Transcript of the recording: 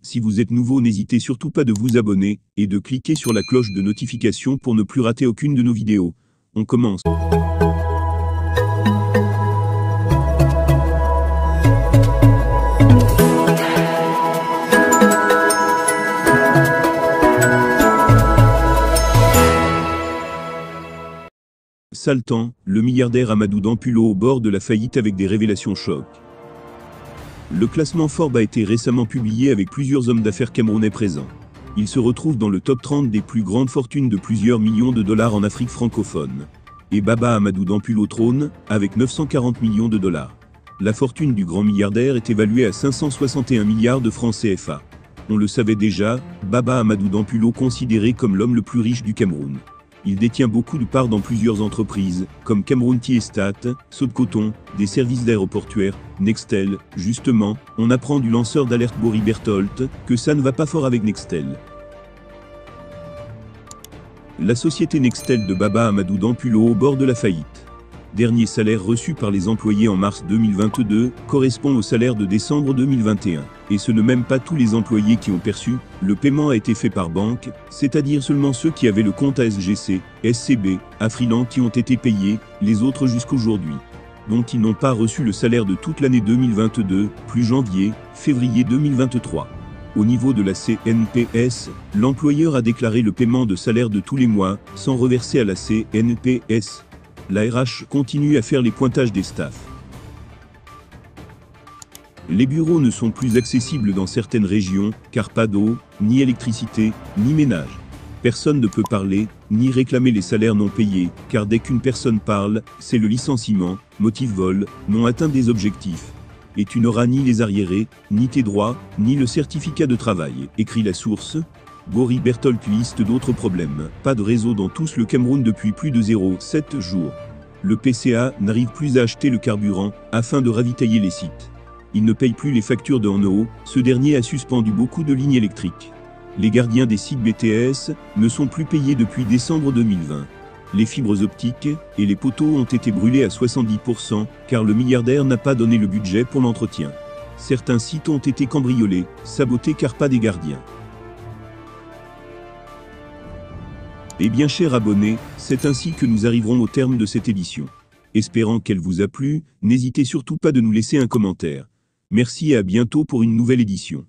Si vous êtes nouveau, n'hésitez surtout pas de vous abonner et de cliquer sur la cloche de notification pour ne plus rater aucune de nos vidéos. On commence. Sale temps, le milliardaire Amadou Dampulo au bord de la faillite avec des révélations choc. Le classement Forbes a été récemment publié avec plusieurs hommes d'affaires camerounais présents. Il se retrouve dans le top 30 des plus grandes fortunes de plusieurs millions de dollars en Afrique francophone. Et Baba Amadou Dampulo trône, avec 940 millions de dollars. La fortune du grand milliardaire est évaluée à 561 milliards de francs CFA. On le savait déjà, Baba Amadou Dampulo considéré comme l'homme le plus riche du Cameroun. Il détient beaucoup de parts dans plusieurs entreprises, comme Cameroun Tiestat, Sodcoton, des services d'aéroportuaires, Nextel. Justement, on apprend du lanceur d'alerte Bory Berthold que ça ne va pas fort avec Nextel. La société Nextel de Baba Amadou Dampulo au bord de la faillite. Dernier salaire reçu par les employés en mars 2022 correspond au salaire de décembre 2021. Et ce ne même pas tous les employés qui ont perçu. Le paiement a été fait par banque, c'est-à-dire seulement ceux qui avaient le compte à SGC, SCB, Afriland qui ont été payés, les autres jusqu'aujourd'hui. Donc ils n'ont pas reçu le salaire de toute l'année 2022, plus janvier, février 2023. Au niveau de la CNPS, l'employeur a déclaré le paiement de salaire de tous les mois, sans reverser à la CNPS. La RH continue à faire les pointages des staffs. Les bureaux ne sont plus accessibles dans certaines régions, car pas d'eau, ni électricité, ni ménage. Personne ne peut parler, ni réclamer les salaires non payés, car dès qu'une personne parle, c'est le licenciement, motif vol, non atteinte des objectifs. Et tu n'auras ni les arriérés, ni tes droits, ni le certificat de travail, écrit la source. Bory Berthold liste d'autres problèmes. Pas de réseau dans tout le Cameroun depuis plus de 0,7 jours. Le PCA n'arrive plus à acheter le carburant, afin de ravitailler les sites. Il ne paye plus les factures de Enno, ce dernier a suspendu beaucoup de lignes électriques. Les gardiens des sites BTS ne sont plus payés depuis décembre 2020. Les fibres optiques et les poteaux ont été brûlés à 70%, car le milliardaire n'a pas donné le budget pour l'entretien. Certains sites ont été cambriolés, sabotés car pas des gardiens. Eh bien chers abonnés, c'est ainsi que nous arriverons au terme de cette édition. Espérant qu'elle vous a plu, n'hésitez surtout pas de nous laisser un commentaire. Merci et à bientôt pour une nouvelle édition.